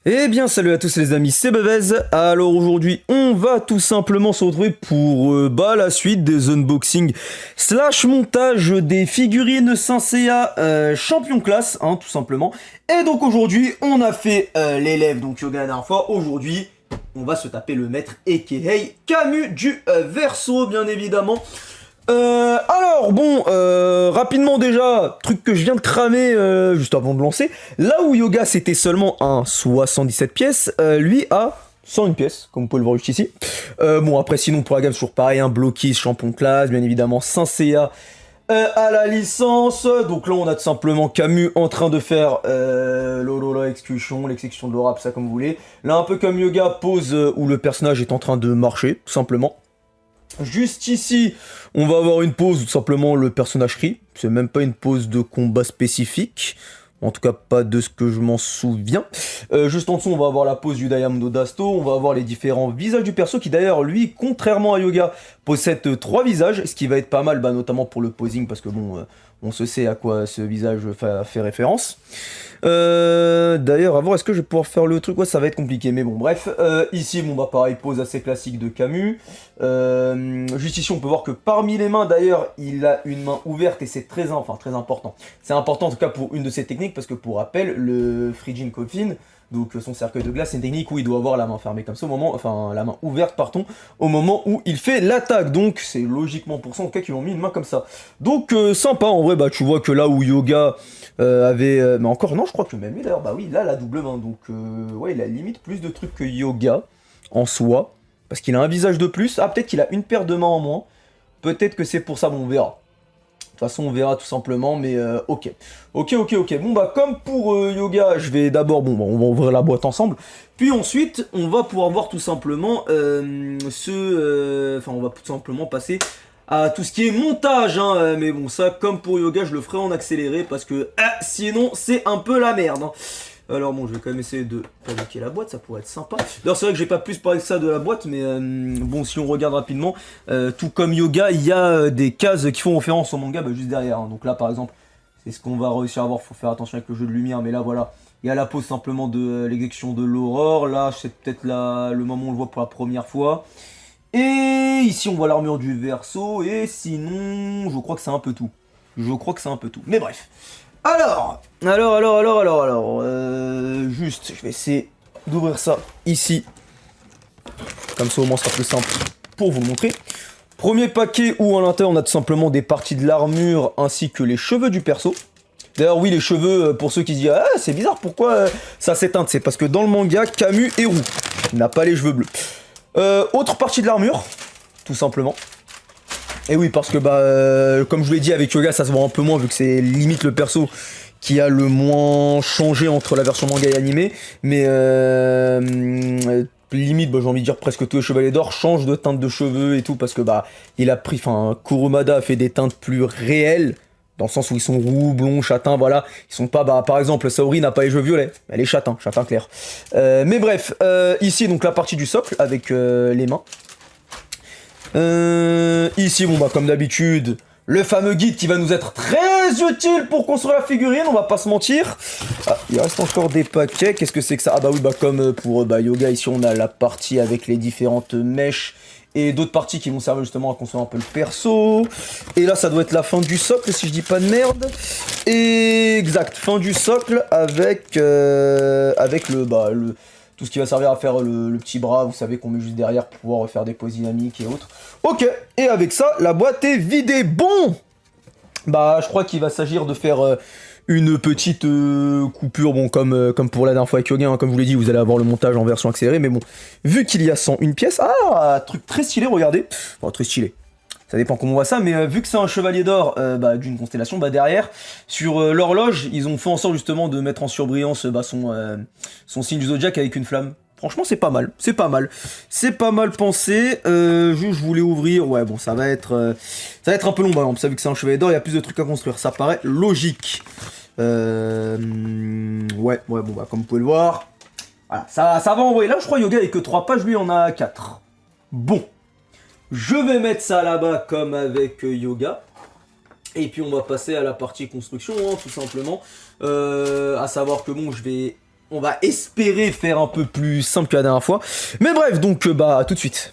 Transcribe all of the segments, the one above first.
Eh bien salut à tous les amis, c'est Bevez. Alors aujourd'hui on va tout simplement se retrouver pour la suite des unboxings slash montage des figurines Saint-Seiya champion classe, hein, tout simplement. Et donc aujourd'hui on a fait l'élève, donc Yoga la dernière fois. Aujourd'hui on va se taper le maître aka Camus du Verseau bien évidemment. Rapidement déjà, truc que je viens de cramer juste avant de lancer. Là où Yoga c'était seulement un 77 pièces, lui a 101 pièces, comme vous pouvez le voir juste ici. Après sinon pour la gamme c'est toujours pareil, un Bloquis, champion classe, bien évidemment Saint-Seiya à la licence. Donc là on a tout simplement Camus en train de faire l'exécution de l'aura, ça comme vous voulez. Là un peu comme Yoga pose où le personnage est en train de marcher, tout simplement. Juste ici, on va avoir une pause où tout simplement le personnage crie. C'est même pas une pause de combat spécifique. En tout cas, pas de ce que je m'en souviens. Juste en dessous, on va avoir la pose du Diamondo d'Asto. On va avoir les différents visages du perso qui d'ailleurs, lui, contrairement à Yoga, possède 3 visages. Ce qui va être pas mal, notamment pour le posing, parce que bon, on se sait à quoi ce visage fait référence. D'ailleurs, à voir, est-ce que je vais pouvoir faire le truc? Ouais, ça va être compliqué, mais bon, bref. Ici, pareil, pose assez classique de Camus. Juste ici, on peut voir que parmi les mains, d'ailleurs, il a une main ouverte et c'est très important. C'est important, en tout cas, pour une de ses techniques, parce que pour rappel, le Phrygian Coffin, donc son cercueil de glace, c'est une technique où il doit avoir la main fermée comme ça au moment, la main ouverte, pardon, au moment où il fait l'attaque. Donc, c'est logiquement pour ça, en tout cas, qu'ils ont mis une main comme ça. Donc, sympa, en vrai, tu vois que là où Yoga avait... mais encore, non, je crois que même lui, d'ailleurs, oui, là, la double main. Donc, ouais, il a limite plus de trucs que Yoga, en soi. Parce qu'il a un visage de plus. Ah, peut-être qu'il a une paire de mains en moins. Peut-être que c'est pour ça, on verra. De toute façon, on verra tout simplement, mais ok. Ok. Comme pour Yoga, je vais d'abord, on va ouvrir la boîte ensemble. Puis ensuite, on va pouvoir voir tout simplement on va tout simplement passer à tout ce qui est montage, hein. Mais bon, ça, comme pour Yoga, je le ferai en accéléré parce que sinon, c'est un peu la merde, hein. Alors bon, je vais quand même essayer de fabriquer la boîte, ça pourrait être sympa. D'ailleurs, c'est vrai que j'ai pas plus parlé que ça de la boîte, mais bon, si on regarde rapidement, tout comme Yoga, il y a des cases qui font référence au manga juste derrière, hein. Donc là, par exemple, c'est ce qu'on va réussir à voir, faut faire attention avec le jeu de lumière, mais là, voilà. Il y a la pose simplement de l'exécution de l'aurore, là, c'est peut-être le moment où on le voit pour la première fois. Et ici, on voit l'armure du Verseau, et sinon, je crois que c'est un peu tout. Mais bref. Juste, je vais essayer d'ouvrir ça ici. Comme ça, au moins, ce sera plus simple pour vous le montrer. Premier paquet où, à l'intérieur, on a tout simplement des parties de l'armure ainsi que les cheveux du perso. D'ailleurs, oui, les cheveux, pour ceux qui se disent « Ah, c'est bizarre, pourquoi ça s'éteint ?» C'est parce que dans le manga, Camus est roux. Il n'a pas les cheveux bleus. Autre partie de l'armure, tout simplement. Et oui, parce que comme je vous l'ai dit avec Yoga, ça se voit un peu moins vu que c'est limite le perso qui a le moins changé entre la version manga et animé. Mais limite, j'ai envie de dire presque tous les chevaliers d'or changent de teinte de cheveux et tout parce que il a pris, Kurumada a fait des teintes plus réelles. Dans le sens où ils sont roux, blonds, châtains, voilà. Ils sont pas, par exemple, Saori n'a pas les cheveux violets. Elle est châtain clair. Mais bref, ici, donc la partie du socle avec les mains. Ici, comme d'habitude, le fameux guide qui va nous être très utile pour construire la figurine, on va pas se mentir. Ah, il reste encore des paquets, qu'est-ce que c'est que ça? Ah comme pour Yoga, ici on a la partie avec les différentes mèches et d'autres parties qui vont servir justement à construire un peu le perso. Et là, ça doit être la fin du socle, si je dis pas de merde. Exact, fin du socle avec tout ce qui va servir à faire le petit bras, vous savez, qu'on met juste derrière pour pouvoir faire des poses dynamiques et autres. Ok, et avec ça, la boîte est vidée. Bon, je crois qu'il va s'agir de faire une petite coupure, comme pour la dernière fois avec Yoga, hein, comme je vous l'ai dit, vous allez avoir le montage en version accélérée, mais bon, vu qu'il y a 101 pièces, truc très stylé, regardez, très stylé. Ça dépend comment on voit ça, mais vu que c'est un chevalier d'or d'une constellation, derrière, sur l'horloge, ils ont fait en sorte justement de mettre en surbrillance son signe du zodiaque avec une flamme. Franchement, c'est pas mal, c'est pas mal pensé. Je voulais ouvrir, ça va être un peu long, par exemple, ça vu que c'est un chevalier d'or, il y a plus de trucs à construire, ça paraît logique. Comme vous pouvez le voir, voilà, ça va envoyer. Là, je crois Yoga avec que 3 pages, lui en a 4. Bon. Je vais mettre ça là-bas comme avec Yoga. Et puis on va passer à la partie construction, hein, tout simplement. À savoir que je vais On va espérer faire un peu plus simple que la dernière fois. Mais bref, donc bah tout de suite.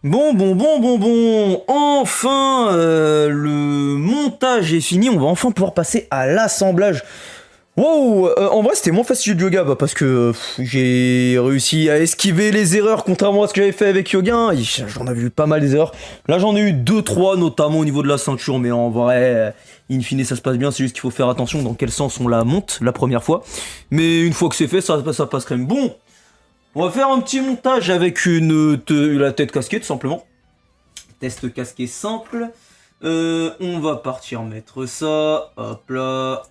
Bon. Enfin, le montage est fini. On va enfin pouvoir passer à l'assemblage. Wow, en vrai c'était moins facile de yoga parce que j'ai réussi à esquiver les erreurs contrairement à ce que j'avais fait avec yoga. Hein. J'en avais vu pas mal des erreurs. Là j'en ai eu 2-3 notamment au niveau de la ceinture, mais en vrai, in fine ça se passe bien, c'est juste qu'il faut faire attention dans quel sens on la monte la première fois. Mais une fois que c'est fait, ça passe quand même. Bon, on va faire un petit montage avec la tête casquée tout simplement. Test casqué simple. On va partir mettre ça, hop là.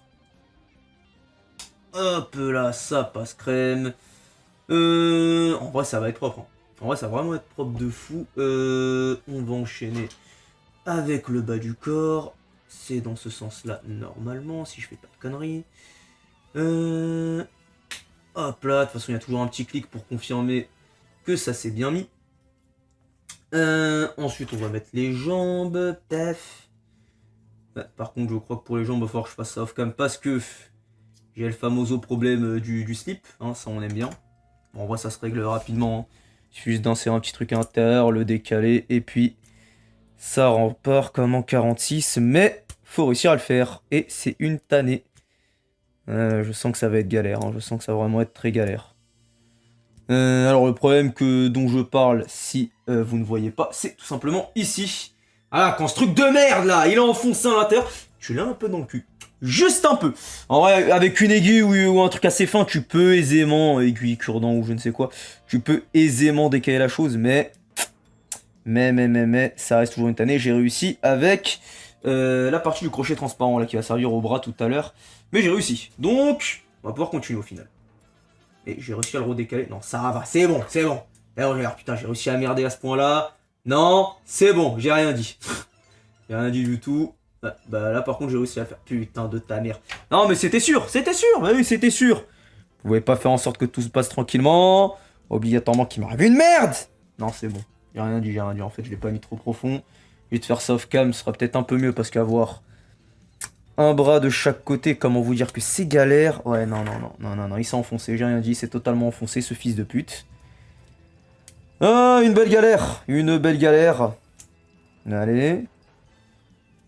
Hop là, ça passe crème. En vrai, ça va être propre. Hein. En vrai, ça va vraiment être propre de fou. On va enchaîner avec le bas du corps. C'est dans ce sens-là, normalement, si je fais pas de conneries. Hop là, de toute façon, il y a toujours un petit clic pour confirmer que ça s'est bien mis. Ensuite, on va mettre les jambes. Paf. Par contre, je crois que pour les jambes, il va falloir que je fasse ça off-cam parce que j'ai le famoso problème du slip, hein, ça on aime bien. Bon, en vrai ça se règle rapidement, hein. Il suffit juste d'insérer un petit truc à l'intérieur, le décaler, et puis ça repart comme en 46, mais faut réussir à le faire, et c'est une tannée. Je sens que ça va être galère, hein. Je sens que ça va vraiment être très galère. Alors le problème dont je parle, si vous ne voyez pas, c'est tout simplement ici. Ah, quand ce truc de merde là, il est enfoncé à l'intérieur, tu l'as un peu dans le cul. Juste un peu. En vrai, avec une aiguille ou un truc assez fin, tu peux aisément, aiguille, cure-dent ou je ne sais quoi, tu peux aisément décaler la chose, mais ça reste toujours une tannée. J'ai réussi avec la partie du crochet transparent là qui va servir au bras tout à l'heure. Mais j'ai réussi. Donc, on va pouvoir continuer au final. Et j'ai réussi à le redécaler. Non, ça va, c'est bon, c'est bon. Alors, putain, j'ai réussi à merder à ce point-là. Non, c'est bon, j'ai rien dit. J'ai rien dit du tout. Ah, bah là, par contre, j'ai réussi à le faire. Putain de ta mère. Non, mais c'était sûr. Bah oui, c'était sûr. Vous pouvez pas faire en sorte que tout se passe tranquillement. Obligatoirement qu'il m'arrive une merde. Non, c'est bon. J'ai rien dit. En fait, je l'ai pas mis trop profond. Je vais te faire ça off cam, ce sera peut-être un peu mieux parce qu'avoir un bras de chaque côté, comment vous dire que c'est galère. Ouais, non, il s'est enfoncé, j'ai rien dit, c'est totalement enfoncé ce fils de pute. Ah, une belle galère. Allez.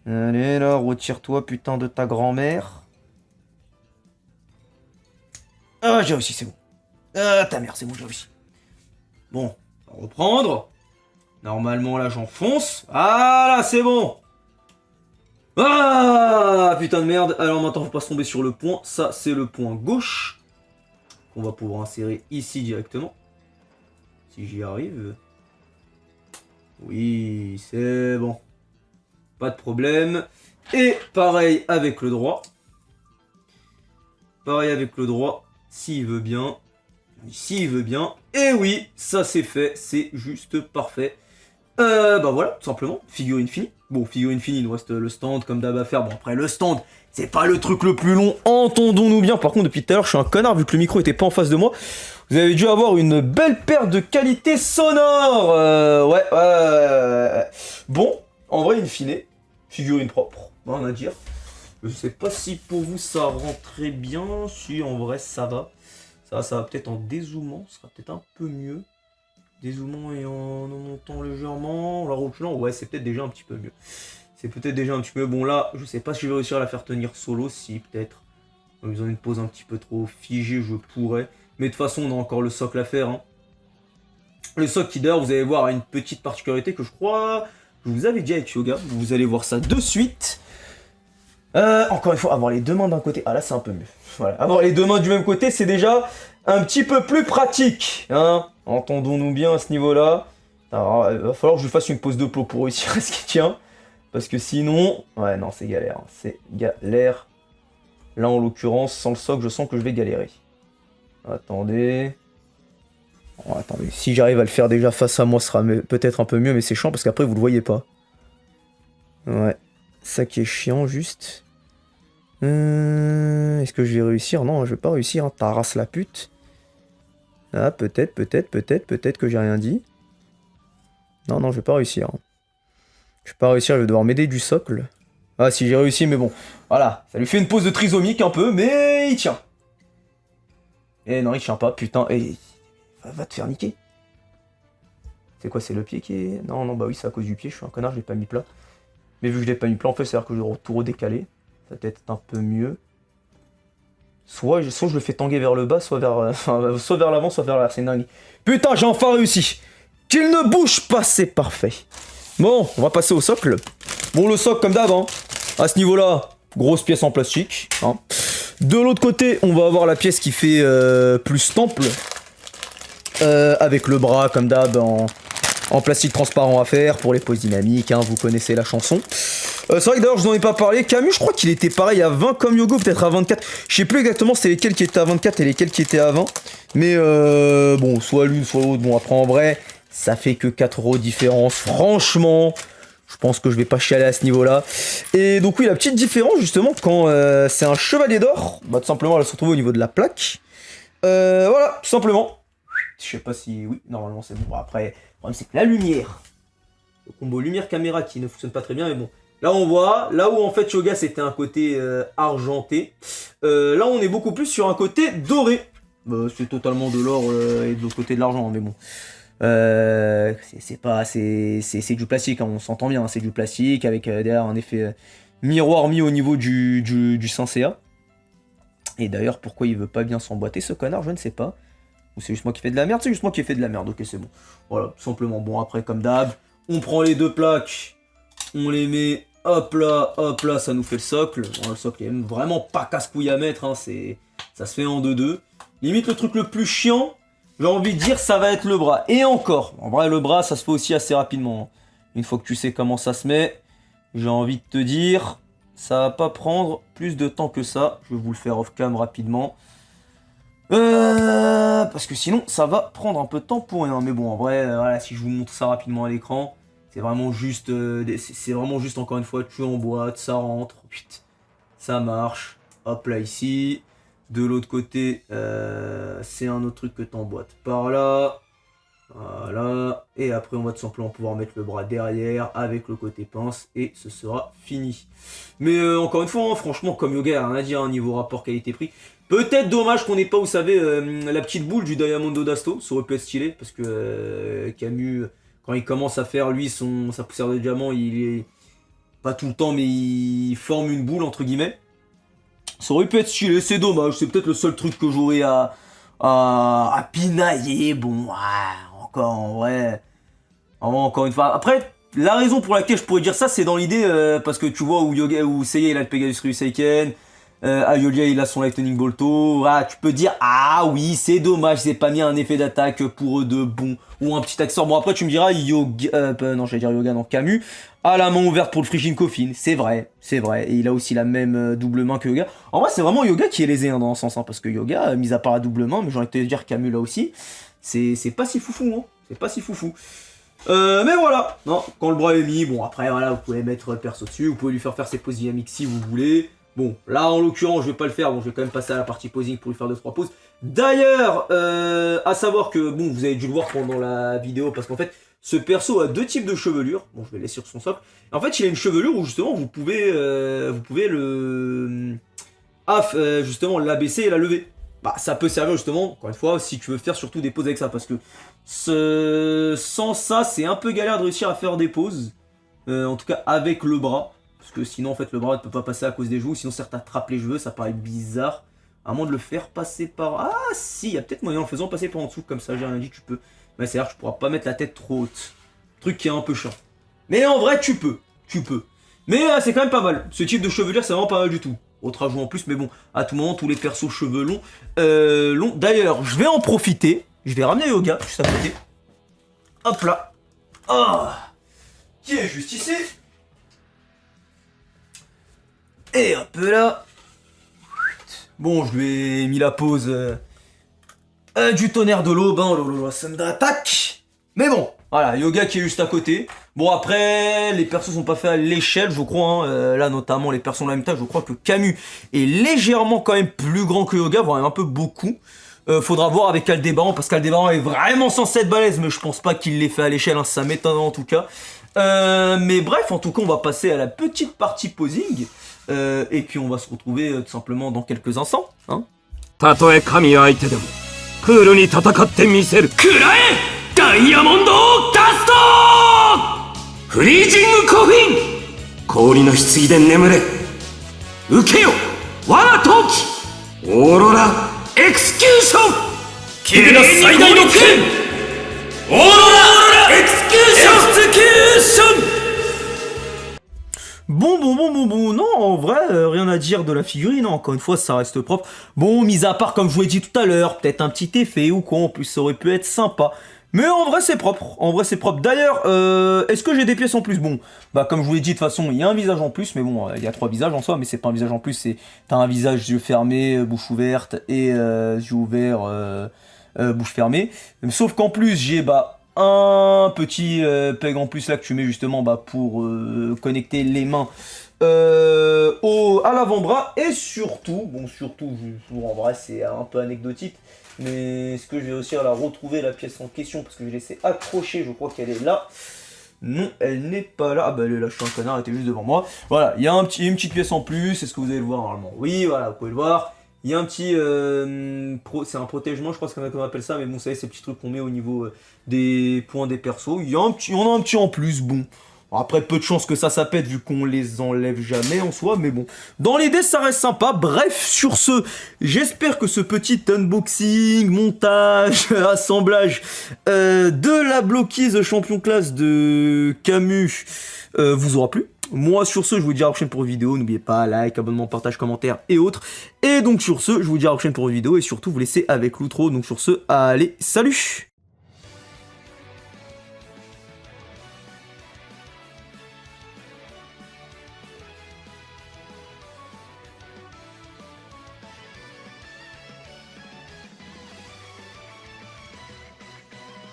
Allez, là, retire-toi, putain de ta grand-mère. Ah, j'ai réussi, c'est bon. Ah, ta mère, c'est bon, j'ai réussi. Bon, on va reprendre. Normalement, là, j'enfonce. Ah, là, c'est bon. Ah, putain de merde. Alors maintenant, faut pas se tomber sur le point. Ça, c'est le point gauche. On va pouvoir insérer ici directement. Si j'y arrive. Oui, c'est bon. Pas de problème. Et pareil avec le droit. S'il veut bien. Et oui, ça c'est fait. C'est juste parfait. Bah voilà, tout simplement. Figurine finie. Bon, figurine finie, il nous reste le stand comme d'hab à faire. Bon, après, le stand, c'est pas le truc le plus long. Entendons-nous bien. Par contre, depuis tout à l'heure, je suis un connard vu que le micro était pas en face de moi. Vous avez dû avoir une belle perte de qualité sonore. Ouais. Bon, en vrai, in fine, figurine propre, rien à dire. Je sais pas si pour vous ça rend très bien. Si, en vrai, ça va. Ça va peut-être en dézoomant, ce sera peut-être un peu mieux. Dézoomant et en montant légèrement. La reculant, ouais, c'est peut-être déjà un petit peu mieux. Bon, là, je sais pas si je vais réussir à la faire tenir solo. Si, peut-être. En faisant une pause un petit peu trop figée, je pourrais. Mais de toute façon, on a encore le socle à faire. Hein. Le socle qui, d'ailleurs, vous allez voir, a une petite particularité que je crois je vous avais dit avec Yoga. Vous allez voir ça de suite. Encore une fois, avoir les deux mains d'un côté. Ah là, c'est un peu mieux. Voilà. Avoir les deux mains du même côté, c'est déjà un petit peu plus pratique. Hein. Entendons-nous bien à ce niveau-là. Alors, il va falloir que je fasse une pause de plot pour réussir à ce qui tient. Parce que sinon... Ouais, non, c'est galère. C'est galère. Là, en l'occurrence, sans le socle, je sens que je vais galérer. Attendez. Oh, attendez. Si j'arrive à le faire déjà face à moi, ce sera peut-être un peu mieux, mais c'est chiant parce qu'après, vous le voyez pas. Ouais. Ça qui est chiant, juste. Est-ce que je vais réussir? Non, je vais pas réussir. Hein. Ta race la pute. Ah, peut-être que j'ai rien dit. Non, je vais pas réussir. Hein. Je vais pas réussir, je vais devoir m'aider du socle. Ah, si j'ai réussi, mais bon. Voilà, ça lui fait une pause de trisomique un peu, mais il tient. Eh non, il tient pas, putain. Eh, va te faire niquer. C'est quoi, c'est le pied qui est... Non, bah oui, c'est à cause du pied, je suis un connard, je l'ai pas mis plat. Mais vu que je l'ai pas mis plat, en fait, c'est-à-dire que je vais tout redécaler. Ça va peut-être un peu mieux. Soit je le fais tanguer vers le bas, soit vers l'avant, soit vers l'arrière. C'est dingue. Putain, j'ai enfin réussi. Qu'il ne bouge pas, c'est parfait. Bon, on va passer au socle. Bon, le socle, comme d'hab, hein. À ce niveau-là, grosse pièce en plastique. Hein. De l'autre côté, on va avoir la pièce qui fait plus temple. Avec le bras, comme d'hab, en plastique transparent à faire pour les poses dynamiques. Hein, vous connaissez la chanson. C'est vrai que d'ailleurs je n'en ai pas parlé. Camus, je crois qu'il était pareil à 20 comme Yogo, peut-être à 24. Je sais plus exactement c'était lesquels qui étaient à 24 et lesquels qui étaient à 20. Mais bon, soit l'une, soit l'autre. Bon, après en vrai, ça fait que 4 € de différence. Franchement, je pense que je vais pas chialer à ce niveau-là. Et donc oui, la petite différence justement, quand c'est un chevalier d'or, bah tout simplement elle va se retrouver au niveau de la plaque. Voilà, tout simplement. Je sais pas si... Oui, normalement c'est bon. Après, le problème c'est que la lumière, le combo lumière-caméra qui ne fonctionne pas très bien, mais bon. Là on voit, là où en fait Yoga c'était un côté argenté, là on est beaucoup plus sur un côté doré. C'est totalement de l'or et de l'autre côté de l'argent, mais bon. C'est du plastique, hein, on s'entend bien, hein, c'est du plastique avec derrière un effet miroir mis au niveau du Senseiya. Et d'ailleurs, pourquoi il veut pas bien s'emboîter, ce connard, je ne sais pas. Ou c'est juste moi qui fais de la merde? C'est juste moi qui ai fait de la merde, ok, c'est bon. Voilà, tout simplement. Bon, après, comme d'hab, on prend les deux plaques, on les met, hop là, ça nous fait le socle. Bon, le socle est vraiment pas casse-couille à mettre, hein, ça se fait en 2-2. Limite, le truc le plus chiant, j'ai envie de dire, ça va être le bras. Et encore, en vrai, le bras, ça se fait aussi assez rapidement. Une fois que tu sais comment ça se met, j'ai envie de te dire, ça va pas prendre plus de temps que ça. Je vais vous le faire off-cam rapidement. Parce que sinon, ça va prendre un peu de temps pour rien. Mais bon, en vrai, voilà, si je vous montre ça rapidement à l'écran, c'est vraiment juste, encore une fois, tu emboîtes, ça rentre, ça marche. Hop là, ici. De l'autre côté, c'est un autre truc que tu emboîtes par là. Voilà. Et après, on va tout simplement pouvoir mettre le bras derrière avec le côté pince et ce sera fini. Mais encore une fois, hein, franchement, comme yoga, rien à dire, hein, niveau rapport qualité-prix. Peut-être dommage qu'on n'ait pas, vous savez, la petite boule du Diamondo d'Asto. Ça aurait pu être stylé parce que Camus, quand il commence à faire lui sa poussière de diamant, il est pas tout le temps, mais il forme une boule entre guillemets. Ça aurait pu être stylé, c'est dommage. C'est peut-être le seul truc que j'aurais à pinailler. Bon, encore en vrai, encore une fois. Après, la raison pour laquelle je pourrais dire ça, c'est dans l'idée parce que tu vois où Seiya il a le Pegasus Ryuseiken. Ayolia il a son Lightning Bolto, voilà, tu peux dire ah oui c'est dommage c'est pas mis un effet d'attaque pour eux deux, bon, ou un petit accessoire. Bon après tu me diras non j'allais dire Yoga, non, Camus a la main ouverte pour le Frigine Coffin, c'est vrai, et il a aussi la même double main que Yoga. En vrai c'est vraiment Yoga qui est lésé hein, dans ce sens, hein, parce que Yoga, mis à part la double main, mais j'ai envie de te dire Camus là aussi, c'est pas si foufou, hein, c'est pas si foufou. Mais voilà, non, quand le bras est mis, bon après voilà, vous pouvez mettre perso dessus, vous pouvez lui faire ses poses dynamiques si vous voulez. Bon, là en l'occurrence je vais pas le faire, bon je vais quand même passer à la partie posing pour lui faire 2-3 poses. D'ailleurs, à savoir que, bon vous avez dû le voir pendant la vidéo, parce qu'en fait ce perso a deux types de chevelure. Bon je vais laisser sur son socle. En fait il a une chevelure où justement vous pouvez justement l'abaisser et la lever. Bah ça peut servir justement, encore une fois, si tu veux faire surtout des poses avec ça, parce que sans ça c'est un peu galère de réussir à faire des poses, en tout cas avec le bras. Parce que sinon, en fait, le bras ne peut pas passer à cause des joues. Sinon, ça t'attrape les cheveux, ça paraît bizarre. À moins de le faire passer par... Ah, si, il y a peut-être moyen en le faisant passer par en dessous. Comme ça, j'ai rien dit, tu peux. Mais c'est-à-dire que tu pourras pas mettre la tête trop haute. Truc qui est un peu chiant. Mais en vrai, tu peux. Mais c'est quand même pas mal. Ce type de chevelure, c'est vraiment pas mal du tout. Autre ajout en plus, mais bon, à tout moment, tous les persos cheveux longs. D'ailleurs, je vais en profiter. Je vais ramener Yoga, juste à côté. Hop là. Oh, qui est juste ici. Et hop là. Bon, je lui ai mis la pause du tonnerre de l'aube, hein, le somme d'attaque. Mais bon, voilà, Yoga qui est juste à côté. Bon, après, les persos sont pas faits à l'échelle, je crois. Hein. Là, notamment, les persos de la même taille, je crois que Camus est légèrement quand même plus grand que Yoga, voire même un peu beaucoup. Faudra voir avec Aldébaran, parce qu'Aldébaran est vraiment censé être balèze, mais je pense pas qu'il l'ait fait à l'échelle, hein, ça m'étonne en tout cas. Mais bref, en tout cas, on va passer à la petite partie posing. Et puis on va se retrouver tout simplement dans quelques instants. Hein. たとえ神相手でもクールに戦ってみせる。くらえダイヤモンドダストフリージングコフィン氷の棺で眠れ受けよ我が闘気オーロラエクスキューション君が最大の剣オーロラエクスキューション Bon, non, en vrai, rien à dire de la figurine, hein. Encore une fois, ça reste propre. Bon, mis à part, comme je vous l'ai dit tout à l'heure, peut-être un petit effet ou quoi, en plus, ça aurait pu être sympa. Mais en vrai, c'est propre, D'ailleurs, est-ce que j'ai des pièces en plus? Bon, bah, comme je vous l'ai dit, de toute façon, il y a un visage en plus, mais bon, il y a 3 visages en soi, mais c'est pas un visage en plus, c'est... T'as un visage, yeux fermés, bouche ouverte, et yeux ouverts, bouche fermée. Sauf qu'en plus, j'ai, un petit peg en plus là que tu mets justement pour connecter les mains à l'avant-bras. Et surtout, en vrai c'est un peu anecdotique, mais est-ce que je vais réussir à la retrouver la pièce en question, parce que je l'ai laissé accrocher, je crois qu'elle est là. Non, elle n'est pas là. Ah bah elle est là, je suis un connard, elle était juste devant moi. Voilà, il y a une petite pièce en plus, est-ce que vous allez le voir normalement? Oui, voilà, vous pouvez le voir. Il y a un petit... c'est un protègement, je crois qu'on appelle ça, mais bon, vous savez, ces petits trucs qu'on met au niveau des points des persos. Il y en a un petit en plus, bon. Après, peu de chances que ça pète vu qu'on les enlève jamais en soi, mais bon. Dans l'idée, ça reste sympa. Bref, sur ce, j'espère que ce petit unboxing, montage, assemblage de la bloquise champion classe de Camus vous aura plu. Moi, sur ce, je vous dis à la prochaine pour une vidéo. N'oubliez pas, like, abonnement, partage, commentaire et autres. Et donc, sur ce, je vous dis à la prochaine pour une vidéo. Et surtout, vous laissez avec l'outro. Donc, sur ce, allez, salut!